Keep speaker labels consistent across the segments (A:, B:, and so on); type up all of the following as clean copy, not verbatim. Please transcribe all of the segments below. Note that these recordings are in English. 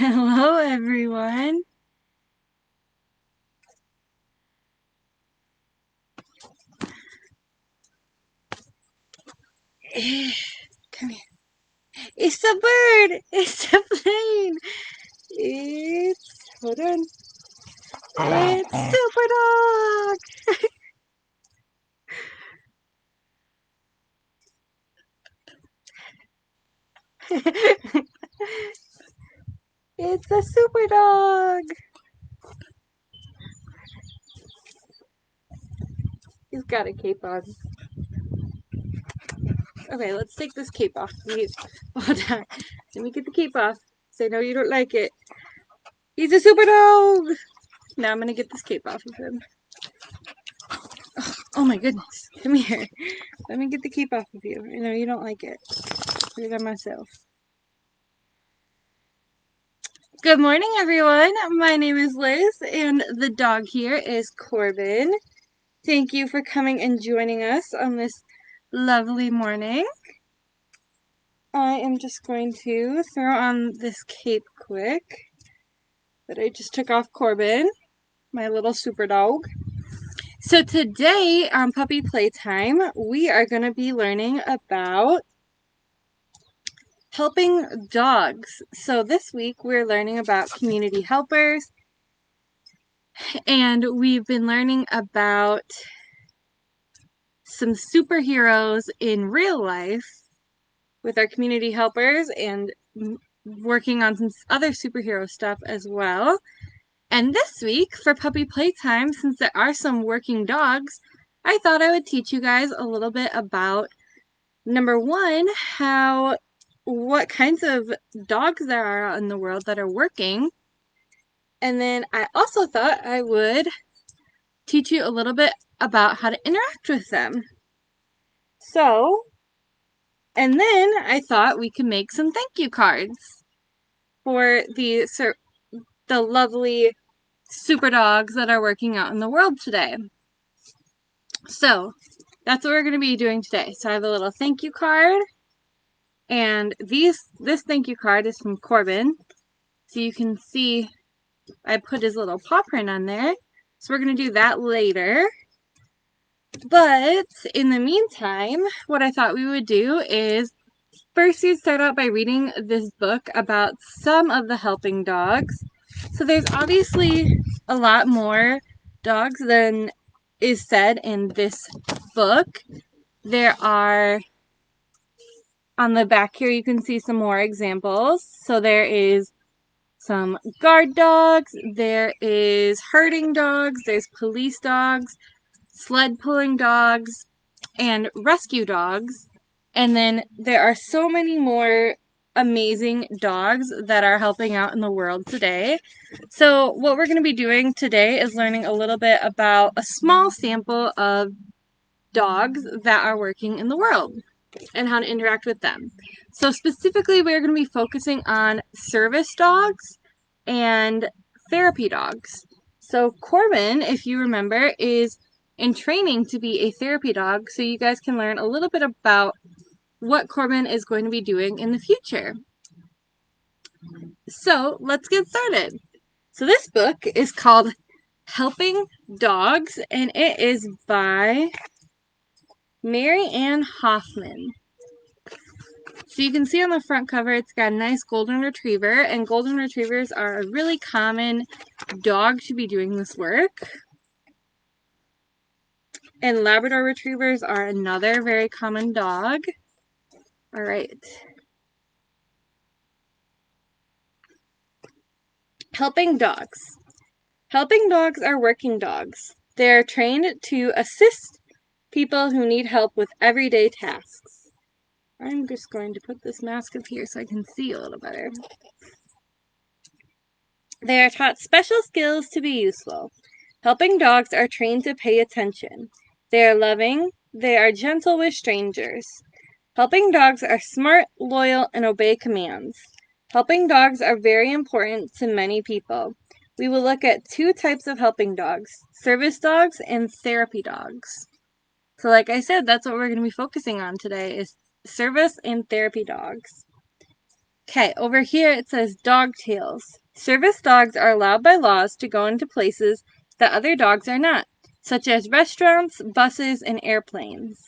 A: Hello, everyone. Come here. It's a bird. It's a plane. Hold on. It's Super Dog. It's a Super Dog. He's got a cape on. Okay, let's take this cape off. Hold on. Let me get the cape off. Say no, you don't like it. He's a Super Dog. Now I'm gonna get this cape off of him. Oh my goodness. Come here. Let me get the cape off of you. I know you don't like it. Put it on myself. Good morning, everyone. My name is Liz, and the dog here is Corbin. Thank you for coming and joining us on this lovely morning. I am just going to throw on this cape quick that I just took off Corbin, my little super dog. So today on Puppy Playtime, we are going to be learning about helping dogs. So this week we're learning about community helpers, and we've been learning about some superheroes in real life with our community helpers and working on some other superhero stuff as well. And this week for Puppy Playtime, since there are some working dogs, I thought I would teach you guys a little bit about, number one, what kinds of dogs there are in the world that are working. And then I also thought I would teach you a little bit about how to interact with them. So, and then I thought we could make some thank you cards for the lovely super dogs that are working out in the world today. So that's what we're going to be doing today. So I have a little thank you card, and this thank you card is from Corbin. So you can see I put his little paw print on there. So we're going to do that later. But in the meantime, what I thought we would do is first you'd start out by reading this book about some of the helping dogs. So there's obviously a lot more dogs than is said in this book. There are, on the back here, you can see some more examples. So there is some guard dogs, there is herding dogs, there's police dogs, sled pulling dogs, and rescue dogs. And then there are so many more amazing dogs that are helping out in the world today. So what we're going to be doing today is learning a little bit about a small sample of dogs that are working in the world and how to interact with them. So specifically, we're going to be focusing on service dogs and therapy dogs. So Corbin, if you remember, is in training to be a therapy dog, so you guys can learn a little bit about what Corbin is going to be doing in the future. So let's get started. So this book is called Helping Dogs, and it is by Mary Ann Hoffman. So you can see on the front cover, it's got a nice golden retriever, and golden retrievers are a really common dog to be doing this work. And Labrador retrievers are another very common dog. All right. Helping dogs. Helping dogs are working dogs. They are trained to assist people who need help with everyday tasks. I'm just going to put this mask up here so I can see a little better. They are taught special skills to be useful. Helping dogs are trained to pay attention. They are loving. They are gentle with strangers. Helping dogs are smart, loyal, and obey commands. Helping dogs are very important to many people. We will look at two types of helping dogs, service dogs and therapy dogs. So like I said, that's what we're going to be focusing on today is service and therapy dogs. Okay, over here it says dog tails. Service dogs are allowed by laws to go into places that other dogs are not, such as restaurants, buses, and airplanes.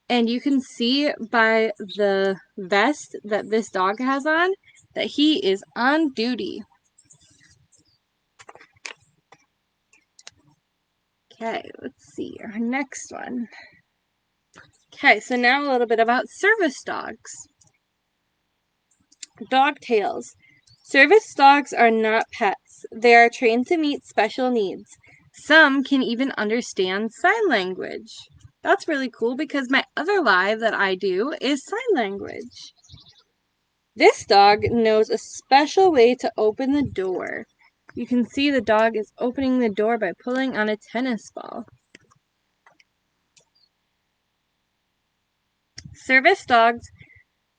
A: And you can see by the vest that this dog has on that he is on duty. Okay, let's see our next one. Okay, so now a little bit about service dogs. Dog tails. Service dogs are not pets. They are trained to meet special needs. Some can even understand sign language. That's really cool because my other live that I do is sign language. This dog knows a special way to open the door. You can see the dog is opening the door by pulling on a tennis ball. Service dogs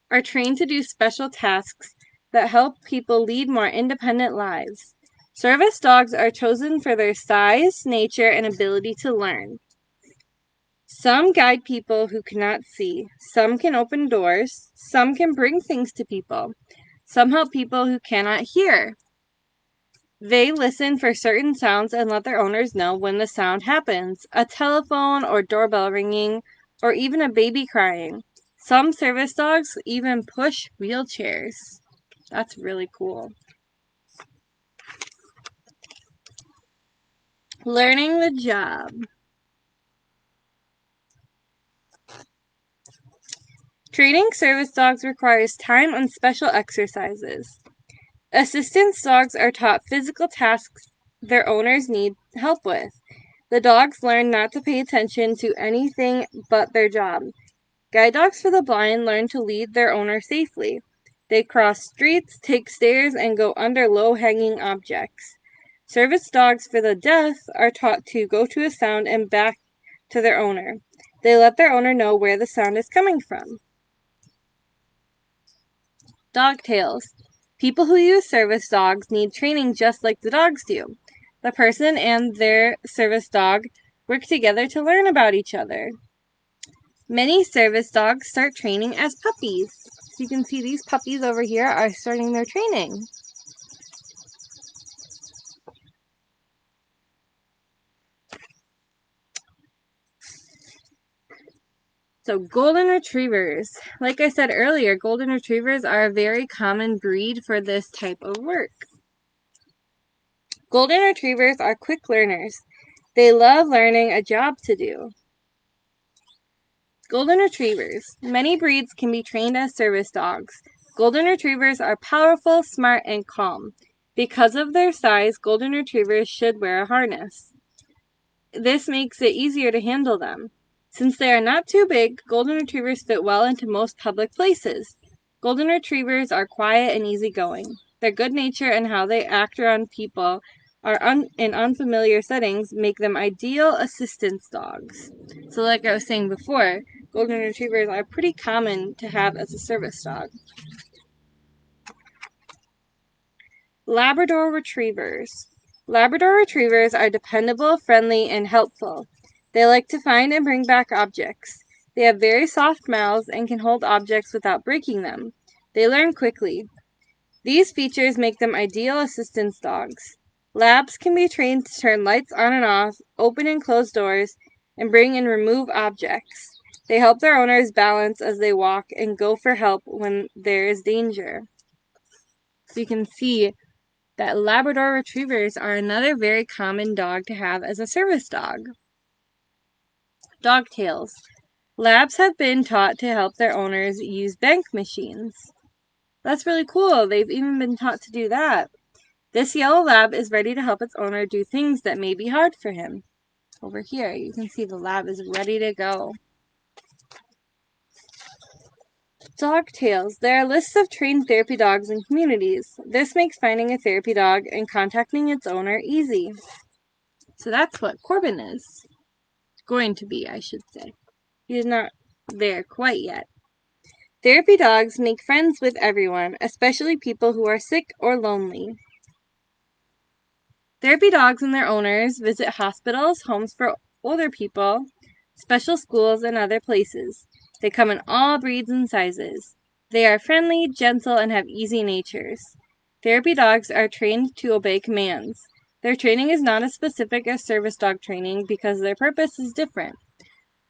A: are trained to do special tasks that help people lead more independent lives. Service dogs are chosen for their size, nature, and ability to learn. Some guide people who cannot see. Some can open doors. Some can bring things to people. Some help people who cannot hear. They listen for certain sounds and let their owners know when the sound happens, a telephone or doorbell ringing, or even a baby crying. Some service dogs even push wheelchairs. That's really cool. Learning the job. Training service dogs requires time and special exercises. Assistance dogs are taught physical tasks their owners need help with. The dogs learn not to pay attention to anything but their job. Guide dogs for the blind learn to lead their owner safely. They cross streets, take stairs, and go under low-hanging objects. Service dogs for the deaf are taught to go to a sound and back to their owner. They let their owner know where the sound is coming from. Dog tails. People who use service dogs need training just like the dogs do. The person and their service dog work together to learn about each other. Many service dogs start training as puppies. So you can see these puppies over here are starting their training. So golden retrievers. Like I said earlier, golden retrievers are a very common breed for this type of work. Golden retrievers are quick learners. They love learning a job to do. Golden retrievers. Many breeds can be trained as service dogs. Golden retrievers are powerful, smart, and calm. Because of their size, golden retrievers should wear a harness. This makes it easier to handle them. Since they are not too big, golden retrievers fit well into most public places. Golden retrievers are quiet and easygoing. Their good nature and how they act around people in unfamiliar settings make them ideal assistance dogs. So like I was saying before, golden retrievers are pretty common to have as a service dog. Labrador retrievers. Labrador retrievers are dependable, friendly, and helpful. They like to find and bring back objects. They have very soft mouths and can hold objects without breaking them. They learn quickly. These features make them ideal assistance dogs. Labs can be trained to turn lights on and off, open and close doors, and bring and remove objects. They help their owners balance as they walk and go for help when there is danger. So you can see that Labrador retrievers are another very common dog to have as a service dog. Dog tails. Labs have been taught to help their owners use bank machines. That's really cool. They've even been taught to do that. This yellow lab is ready to help its owner do things that may be hard for him. Over here, you can see the lab is ready to go. Dog tails. There are lists of trained therapy dogs in communities. This makes finding a therapy dog and contacting its owner easy. So that's what Corbin is. Going to be, I should say. He is not there quite yet. Therapy dogs make friends with everyone, especially people who are sick or lonely. Therapy dogs and their owners visit hospitals, homes for older people, special schools, and other places. They come in all breeds and sizes. They are friendly, gentle, and have easy natures. Therapy dogs are trained to obey commands. Their training is not as specific as service dog training because their purpose is different.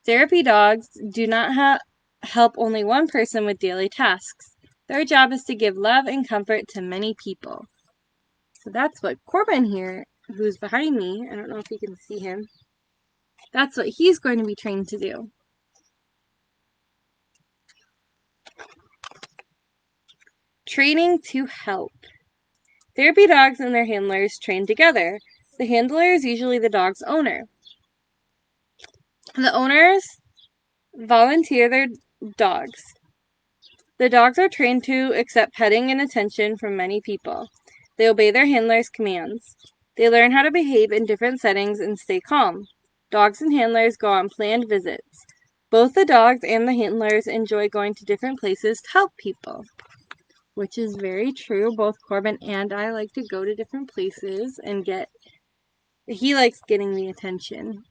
A: Therapy dogs do not help only one person with daily tasks. Their job is to give love and comfort to many people. So that's what Corbin here, who's behind me, I don't know if you can see him, that's what he's going to be trained to do. Training to help. Therapy dogs and their handlers train together. The handler is usually the dog's owner. The owners volunteer their dogs. The dogs are trained to accept petting and attention from many people. They obey their handlers' commands. They learn how to behave in different settings and stay calm. Dogs and handlers go on planned visits. Both the dogs and the handlers enjoy going to different places to help people, which is very true. Both Corbin and I like to go to different places and he likes getting the attention.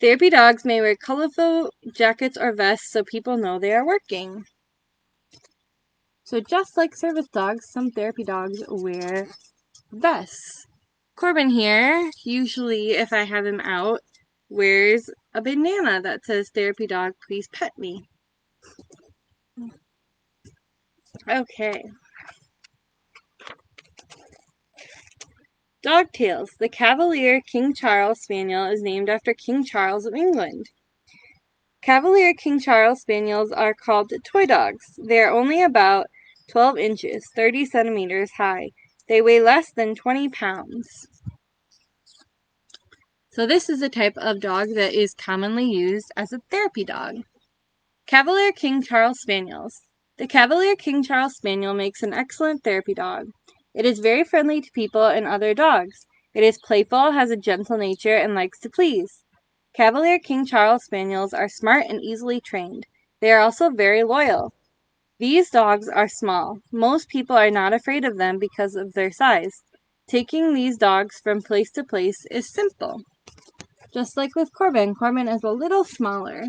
A: Therapy dogs may wear colorful jackets or vests so people know they are working. So just like service dogs, some therapy dogs wear vests. Corbin here, usually if I have him out, wears a banana that says, "Therapy dog, please pet me." Okay. Dogtails. The Cavalier King Charles Spaniel is named after King Charles of England. Cavalier King Charles Spaniels are called toy dogs. They are only about 12 inches, 30 centimeters high. They weigh less than 20 pounds. So this is a type of dog that is commonly used as a therapy dog. Cavalier King Charles Spaniels. The Cavalier King Charles Spaniel makes an excellent therapy dog. It is very friendly to people and other dogs. It is playful, has a gentle nature, and likes to please. Cavalier King Charles Spaniels are smart and easily trained. They are also very loyal. These dogs are small. Most people are not afraid of them because of their size. Taking these dogs from place to place is simple. Just like with Corbin, Corbin is a little smaller.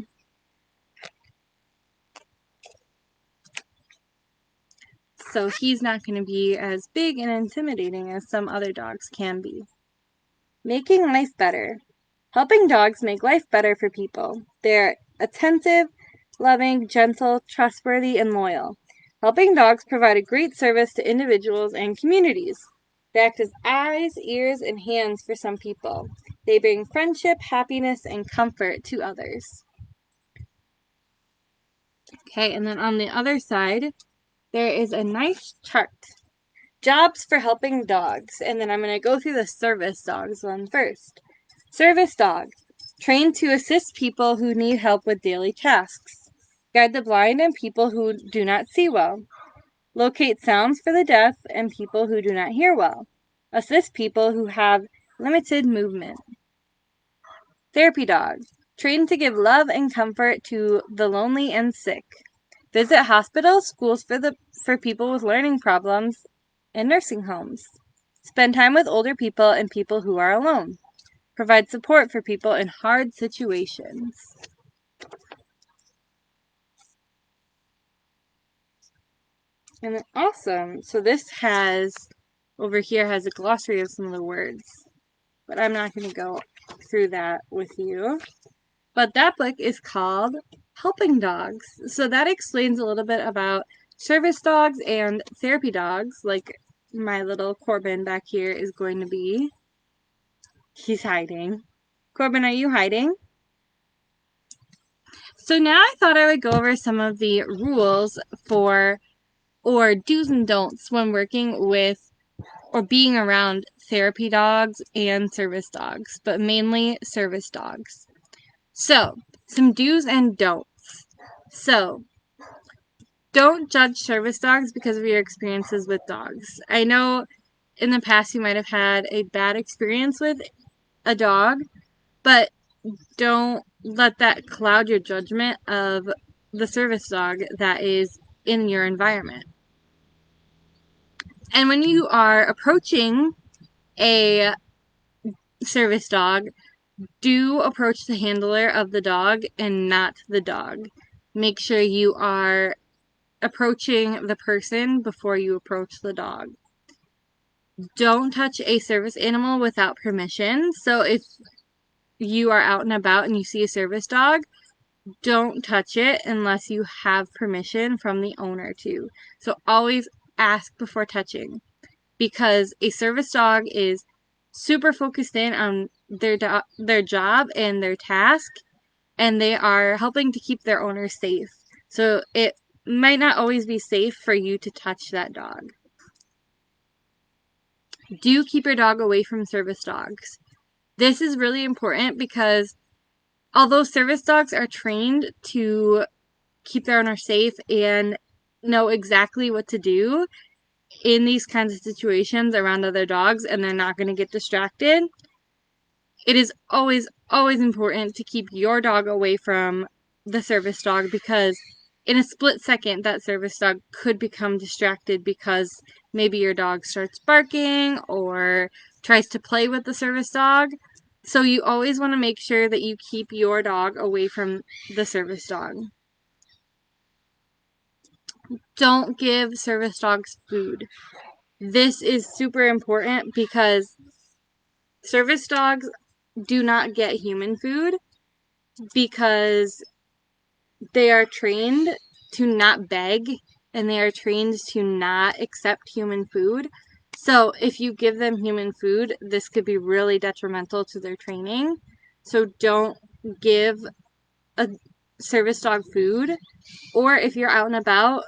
A: So he's not going to be as big and intimidating as some other dogs can be. Making life better. Helping dogs make life better for people. They're attentive, loving, gentle, trustworthy, and loyal. Helping dogs provide a great service to individuals and communities. They act as eyes, ears, and hands for some people. They bring friendship, happiness, and comfort to others. Okay, and then on the other side, there is a nice chart. Jobs for helping dogs. And then I'm going to go through the service dogs one first. Service dog. Trained to assist people who need help with daily tasks. Guide the blind and people who do not see well. Locate sounds for the deaf and people who do not hear well. Assist people who have limited movement. Therapy dog. Trained to give love and comfort to the lonely and sick. Visit hospitals, schools for people with learning problems, and nursing homes. Spend time with older people and people who are alone. Provide support for people in hard situations. And awesome. So this over here has a glossary of some of the words. But I'm not going to go through that with you. But that book is called Helping Dogs. So that explains a little bit about service dogs and therapy dogs, like my little Corbin back here is going to be. He's hiding. Corbin, are you hiding? So now I thought I would go over some of the rules or do's and don'ts when working with or being around therapy dogs and service dogs, but mainly service dogs. So, some do's and don'ts. So, don't judge service dogs because of your experiences with dogs. I know in the past you might have had a bad experience with a dog, but don't let that cloud your judgment of the service dog that is in your environment. And when you are approaching a service dog, do approach the handler of the dog and not the dog. Make sure you are approaching the person before you approach the dog. Don't touch a service animal without permission. So if you are out and about and you see a service dog, don't touch it unless you have permission from the owner to. So always ask before touching, because a service dog is super focused in on their job and their task, and they are helping to keep their owner safe. So it might not always be safe for you to touch that dog. Do keep your dog away from service dogs. This is really important because although service dogs are trained to keep their owner safe and know exactly what to do in these kinds of situations around other dogs, and they're not going to get distracted, it is always, always important to keep your dog away from the service dog, because in a split second, that service dog could become distracted because maybe your dog starts barking or tries to play with the service dog. So you always want to make sure that you keep your dog away from the service dog. Don't give service dogs food. This is super important because service dogs do not get human food because they are trained to not beg, and they are trained to not accept human food. So if you give them human food, this could be really detrimental to their training. So don't give a service dog food, or if you're out and about,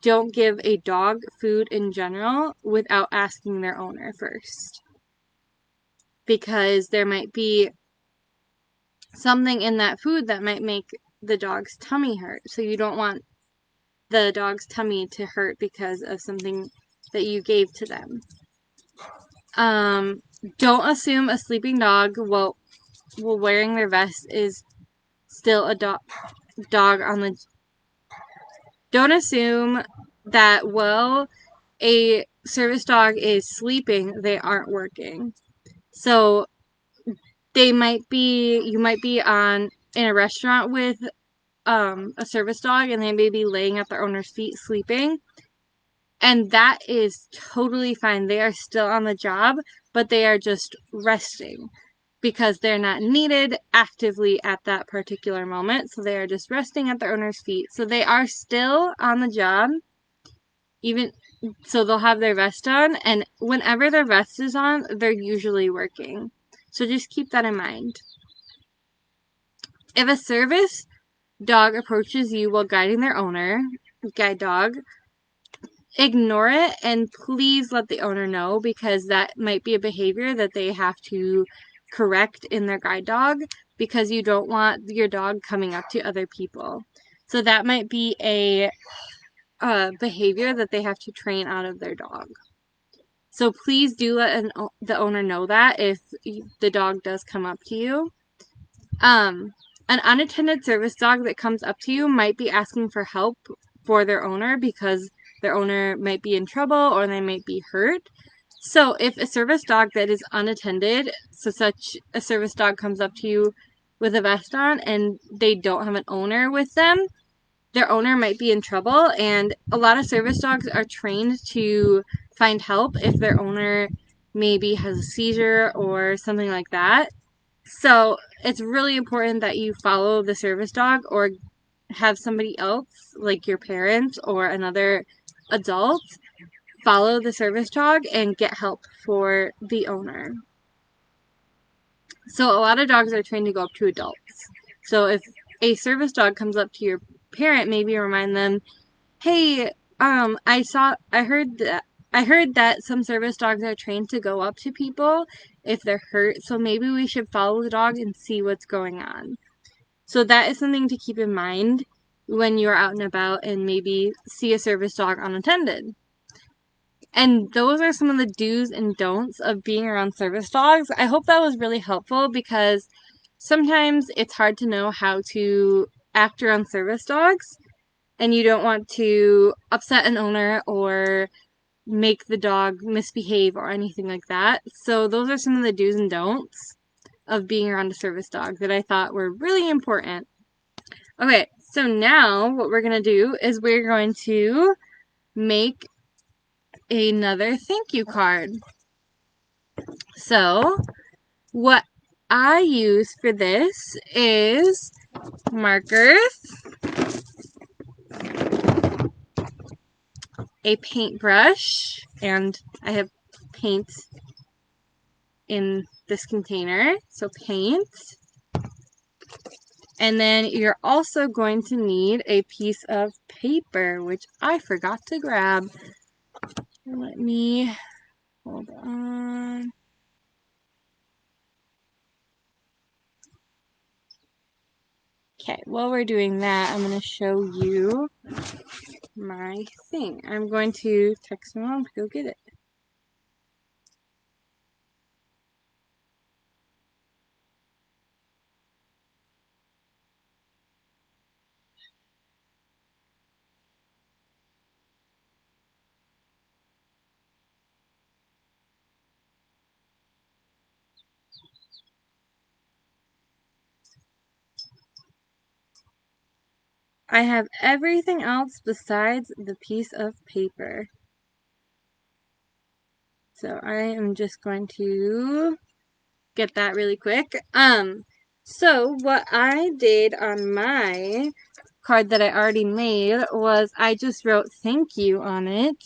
A: don't give a dog food in general without asking their owner first, because there might be something in that food that might make the dog's tummy hurt. So you don't want the dog's tummy to hurt because of something that you gave to them. Don't assume a sleeping dog while wearing their vest is still a dog on the. Don't assume that while a service dog is sleeping, they aren't working. So you might be in a restaurant with a service dog, and they may be laying at their owner's feet sleeping. And that is totally fine. They are still on the job, but they are just resting because they're not needed actively at that particular moment. So they are just resting at their owner's feet. So they are still on the job, even so they'll have their vest on, and whenever their vest is on, they're usually working. So just keep that in mind. If a service dog approaches you while guiding their owner, guide dog, ignore it and please let the owner know, because that might be a behavior that they have to correct in their guide dog, because you don't want your dog coming up to other people. So that might be a behavior that they have to train out of their dog. So please do let the owner know that if the dog does come up to you. An unattended service dog that comes up to you might be asking for help for their owner because their owner might be in trouble or they might be hurt. So if a service dog that is unattended, so such a service dog comes up to you with a vest on and they don't have an owner with them, their owner might be in trouble. And a lot of service dogs are trained to find help if their owner maybe has a seizure or something like that. So it's really important that you follow the service dog or have somebody else, like your parents or another adult, follow the service dog and get help for the owner. So a lot of dogs are trained to go up to adults. So if a service dog comes up to your parent, maybe remind them, hey, I heard that some service dogs are trained to go up to people if they're hurt, so maybe we should follow the dog and see what's going on. So that is something to keep in mind when you're out and about and maybe see a service dog unattended. And those are some of the do's and don'ts of being around service dogs. I hope that was really helpful, because sometimes it's hard to know how to act around service dogs, and you don't want to upset an owner or make the dog misbehave or anything like that. So those are some of the do's and don'ts of being around a service dog that I thought were really important. Okay, So now what we're going to do is we're going to make another thank you card. So what I use for this is markers, a paintbrush, and I have paint in this container, so paint. And then you're also going to need a piece of paper, which I forgot to grab. Let me, hold on. Okay, while we're doing that, I'm going to show you my thing. I'm going to text my mom to go get it. I have everything else besides the piece of paper. So I am just going to get that really quick. So what I did on my card that I already made was I just wrote thank you on it.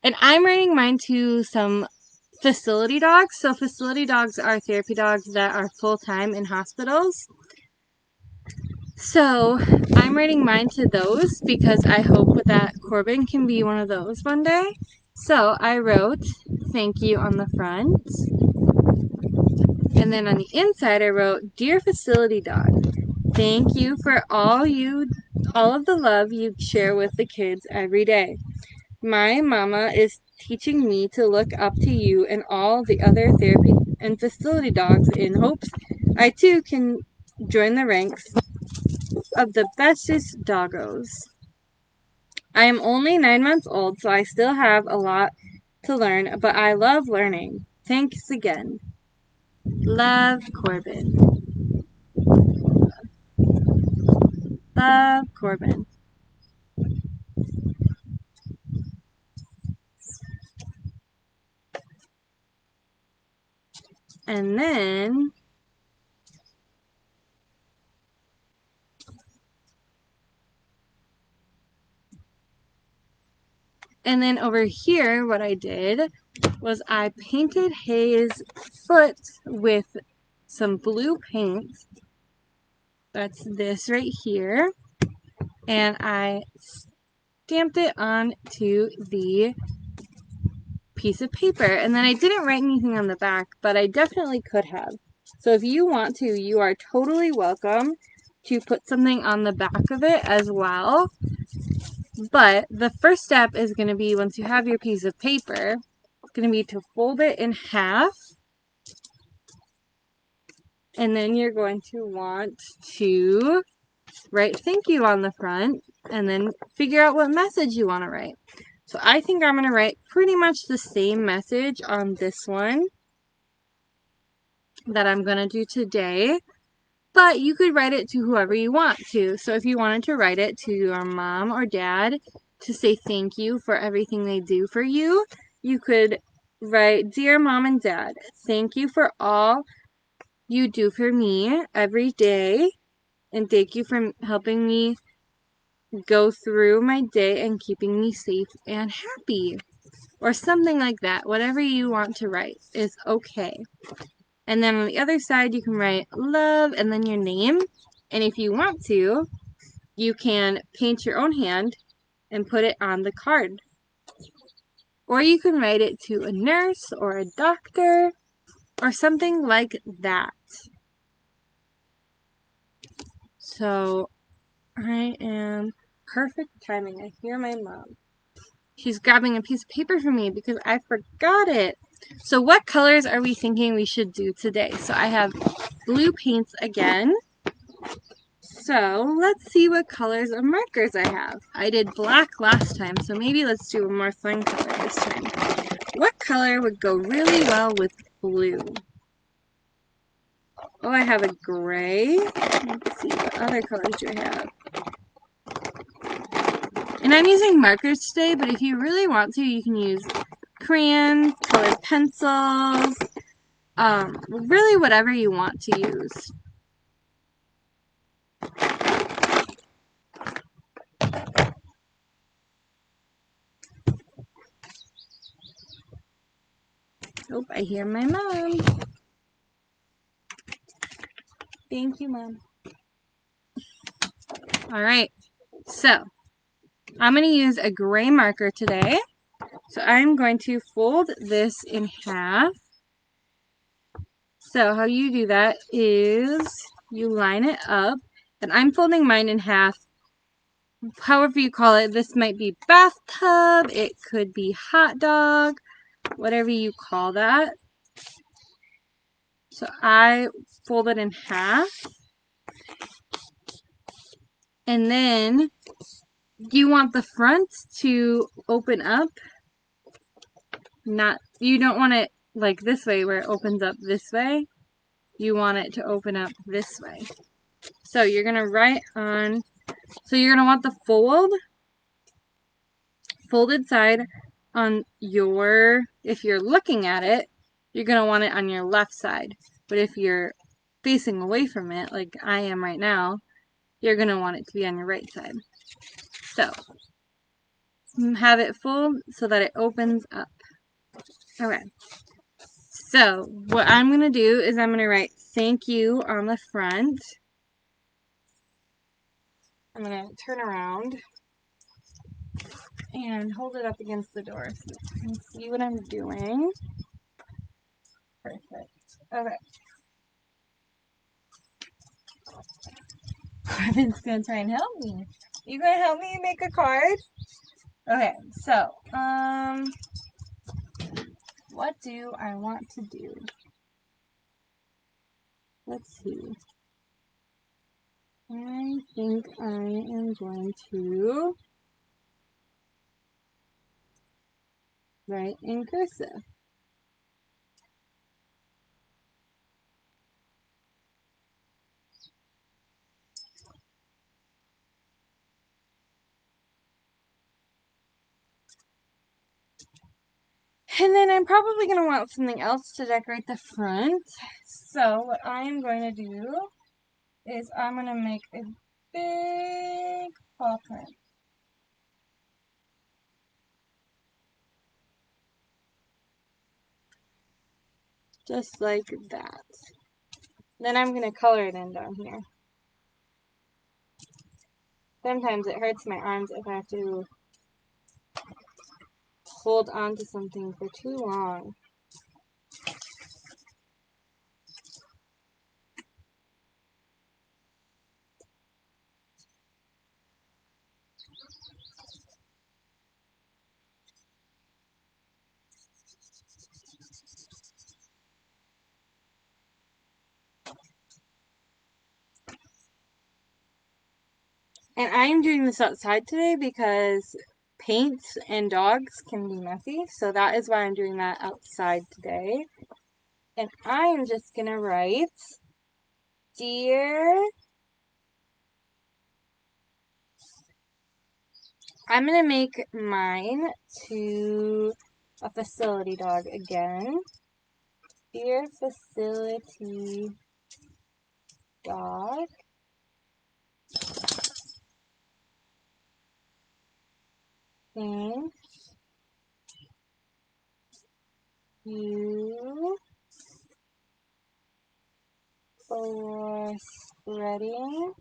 A: And I'm writing mine to some facility dogs. So facility dogs are therapy dogs that are full-time in hospitals. So I'm writing mine to those because I hope that Corbin can be one of those one day. So I wrote thank you on the front. And then on the inside I wrote, dear facility dog, thank you for all of the love you share with the kids every day. My mama is teaching me to look up to you and all the other therapy and facility dogs in hopes I too can join the ranks of the bestest doggos. I am only 9 months old, so I still have a lot to learn, but I love learning. Thanks again. Love, Corbin. Love, Corbin. And then over here, what I did was I painted his foot with some blue paint. That's this right here. And I stamped it onto the piece of paper. And then I didn't write anything on the back, but I definitely could have. So if you want to, you are totally welcome to put something on the back of it as well. But the first step is going to be, once you have your piece of paper, it's going to be to fold it in half. And then you're going to want to write thank you on the front and then figure out what message you want to write. So I think I'm going to write pretty much the same message on this one that I'm going to do today. But you could write it to whoever you want to. So if you wanted to write it to your mom or dad to say thank you for everything they do for you, you could write, dear mom and dad, thank you for all you do for me every day. And thank you for helping me go through my day and keeping me safe and happy. Or something like that. Whatever you want to write is okay. And then on the other side, you can write love and then your name. And if you want to, you can paint your own hand and put it on the card. Or you can write it to a nurse or a doctor or something like that. So I am perfect timing. I hear my mom. She's grabbing a piece of paper for me because I forgot it. So what colors are we thinking we should do today? So I have blue paints again. So let's see what colors of markers I have. I did black last time, so maybe let's do a more fun color this time. What color would go really well with blue? Oh, I have a gray. Let's see, what other colors do I have? And I'm using markers today, but if you really want to, you can use crayons, colored pencils, really whatever you want to use. Oh, I hear my mom. Thank you, Mom. All right, so I'm going to use a gray marker today. So I'm going to fold this in half. So how you do that is you line it up, and I'm folding mine in half. However you call it, this might be bathtub, it could be hot dog, whatever you call that. So I fold it in half, and then you want the front to open up. You don't want it like this way where it opens up this way. You want it to open up this way. So you're going to write on, so you're going to want the folded side on your, if you're looking at it, you're going to want it on your left side. But if you're facing away from it, like I am right now, you're going to want it to be on your right side. So have it fold so that it opens up. Okay. So what I'm going to do is I'm going to write thank you on the front. I'm going to turn around and hold it up against the door so you can see what I'm doing. Perfect. Okay. Corbin's gonna try and help me. You gonna help me make a card? Okay, so, what do I want to do? Let's see. I think I am going to write in cursive. And then I'm probably going to want something else to decorate the front. So what I'm going to do is I'm going to make a big paw print. Just like that. Then I'm going to color it in down here. Sometimes it hurts my arms if I have to hold on to something for too long. And I am doing this outside today because paints and dogs can be messy. So that is why I'm doing that outside today. And I am just going to write, Dear, I'm going to make mine to a facility dog again. Dear facility dog. Thank you for spreading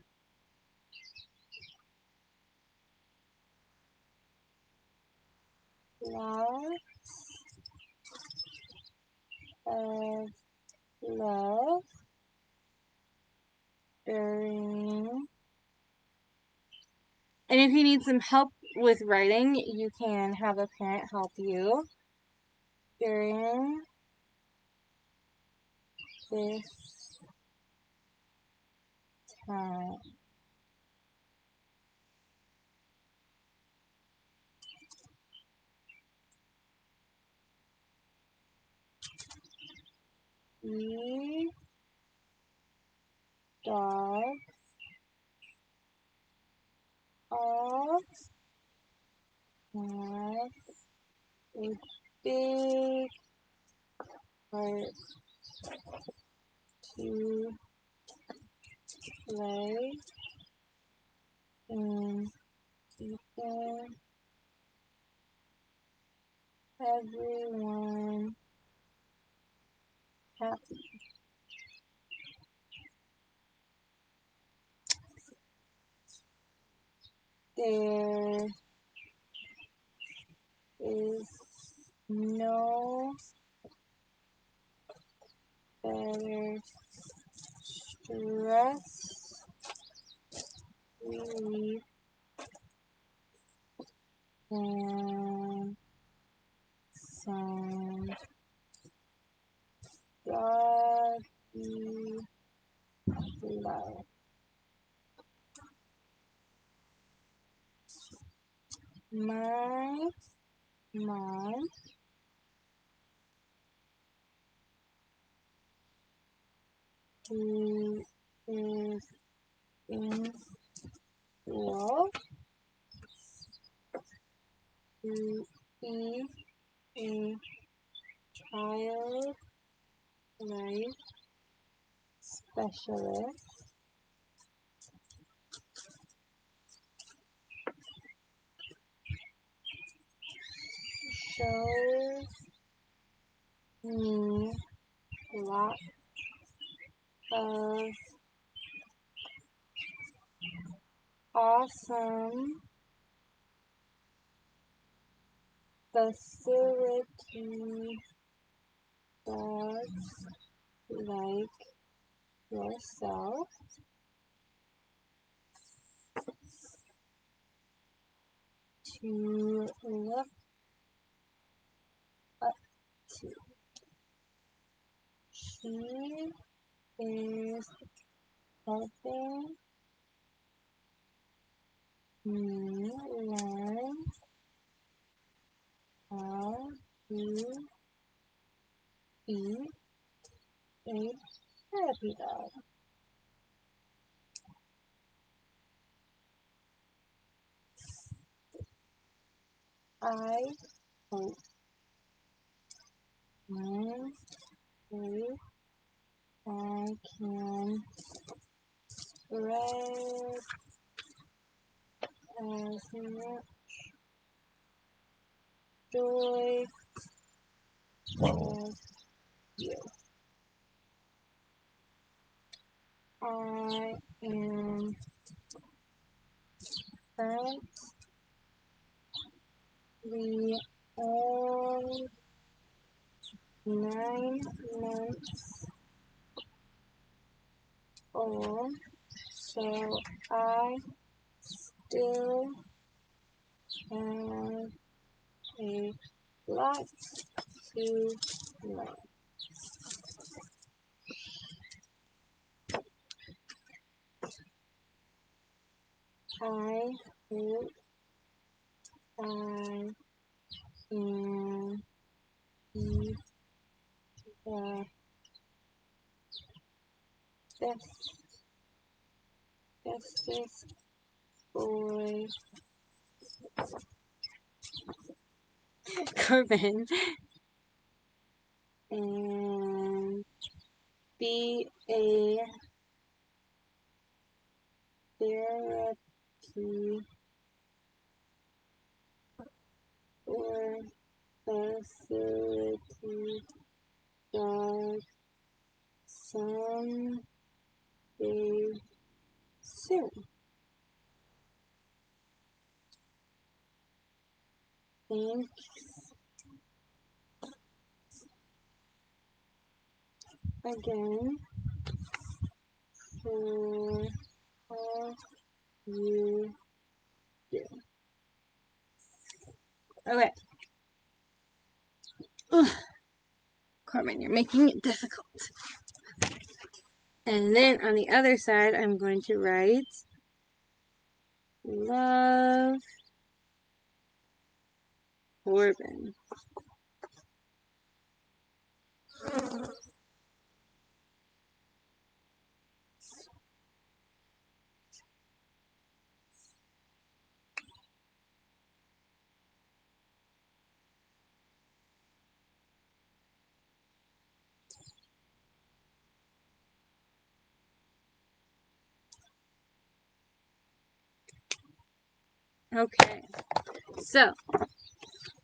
A: lots of love during. And if you need some help with writing, you can have a parent help you during this time. The dog big heart to play and keep everyone happy. There is no better stress relief than some doggy love. My mom who is in school to be a child life specialist shows me lots of awesome facility dogs like yourself to look up to. She is helping me learn how to be a therapy dog. I hope one day I can spread as much joy as you. I am currently on 9 months old, so I still have a lot to learn. I hope I can be the best, bestest boy. Corbin, and be a therapy or facility dog someday soon. Thanks again for all you do. Okay. Ugh. Carmen, you're making it difficult. And then on the other side, I'm going to write love Corbin. Okay, so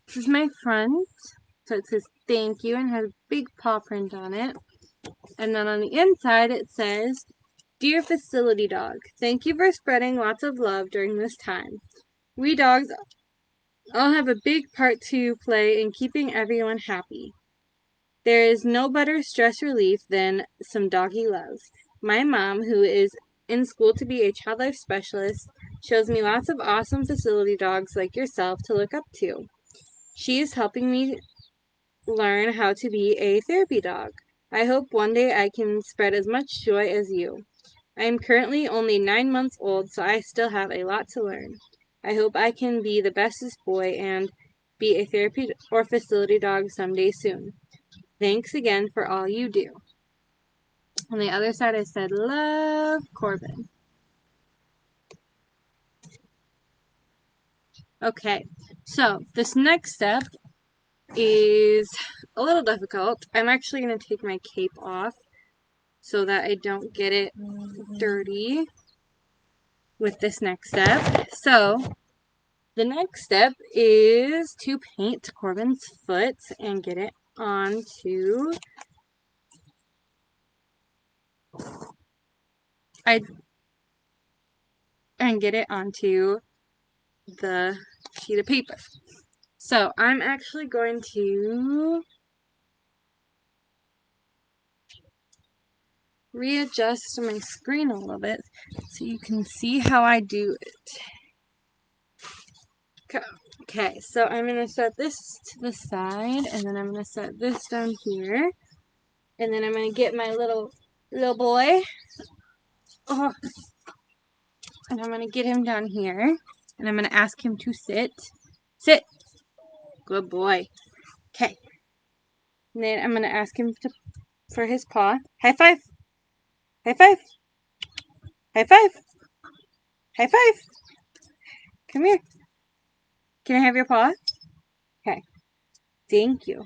A: this is my front. So it says thank you and has a big paw print on it. And then on the inside it says, Dear Facility Dog, thank you for spreading lots of love during this time. We dogs all have a big part to play in keeping everyone happy. There is no better stress relief than some doggy love. My mom, who is in school to be a child life specialist, shows me lots of awesome facility dogs like yourself to look up to. She is helping me learn how to be a therapy dog. I hope one day I can spread as much joy as you. I am currently only 9 months old, so I still have a lot to learn. I hope I can be the bestest boy and be a therapy or facility dog someday soon. Thanks again for all you do. On the other side, I said, love, Corbin. Okay, so this next step is a little difficult. I'm actually going to take my cape off so that I don't get it dirty with this next step. So the next step is to paint Corbin's foot and get it onto the sheet of paper. So I'm actually going to readjust my screen a little bit so you can see how I do it. Okay, so I'm going to set this to the side, and then I'm going to set this down here, and then I'm going to get my little boy, and I'm going to get him down here, and I'm going to ask him to sit. Sit. Good boy. Okay. And then I'm going to ask him for his paw. High five. High five. High five. High five. Come here. Can I have your paw? Okay. Thank you.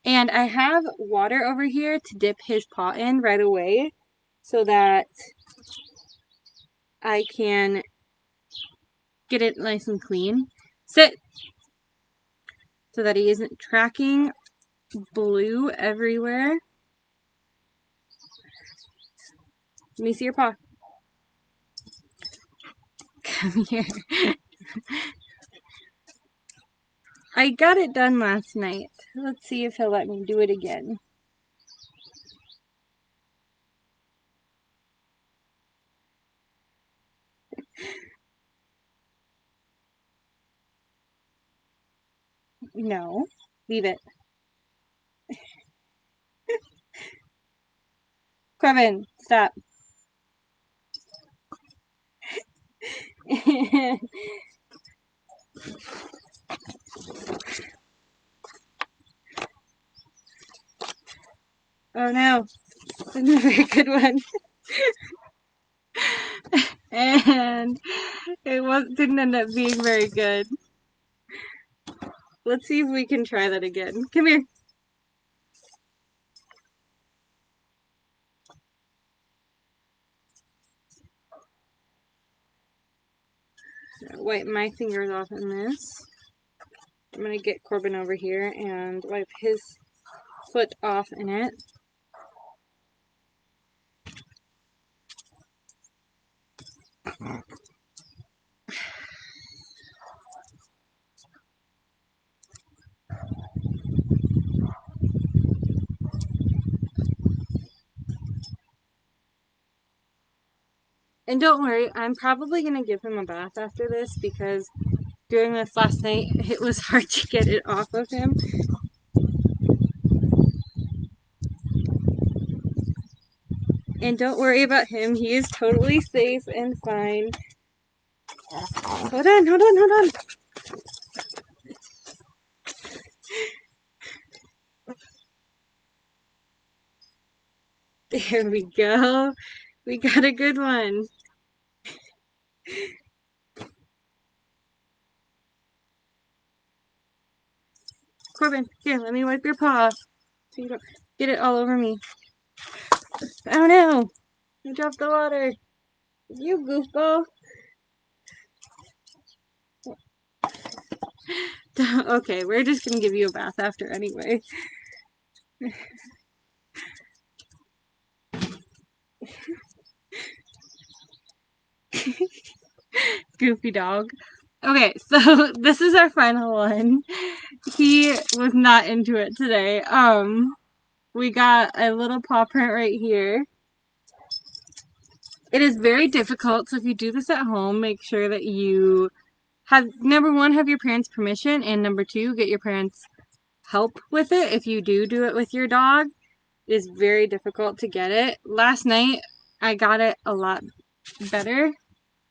A: And I have water over here to dip his paw in right away so that I can get it nice and clean. Sit! So that he isn't tracking blue everywhere. Let me see your paw. Come here. I got it done last night. Let's see if he'll let me do it again. No. Leave it. Corbin, stop. Oh no. That's a very good one. And it didn't end up being very good. Let's see if we can try that again. Come here. Wipe my fingers off in this. I'm going to get Corbin over here and wipe his foot off in it. And don't worry, I'm probably going to give him a bath after this because doing this last night, it was hard to get it off of him. And don't worry about him, he is totally safe and fine. Hold on, hold on, hold on. There we go. We got a good one. Corbin, here, let me wipe your paw so you don't get it all over me. Oh no! You dropped the water. You goofball. Okay, we're just gonna give you a bath after anyway. Goofy dog. Okay, so this is our final one. He was not into it today. We got a little paw print right here. It is very difficult, so if you do this at home, make sure that you have, number one, have your parents' permission, and number two, get your parents' help with it if you do it with your dog. It is very difficult to get it. Last night, I got it a lot better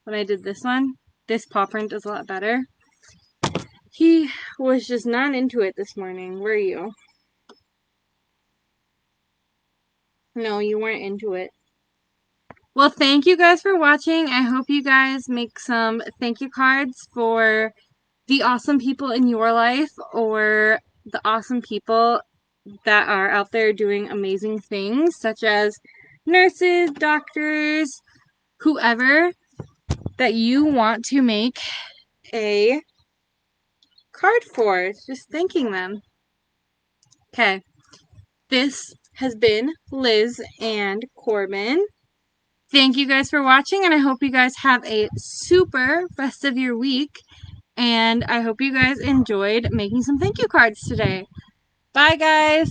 A: when I did this one. This paw print is a lot better. He was just not into it this morning. Were you? No, you weren't into it. Well, thank you guys for watching. I hope you guys make some thank you cards for the awesome people in your life or the awesome people that are out there doing amazing things, such as nurses, doctors, whoever that you want to make a card for. Just thanking them. Okay. This has been Liz and Corbin. Thank you guys for watching, and I hope you guys have a super rest of your week. And I hope you guys enjoyed making some thank you cards today. Bye, guys.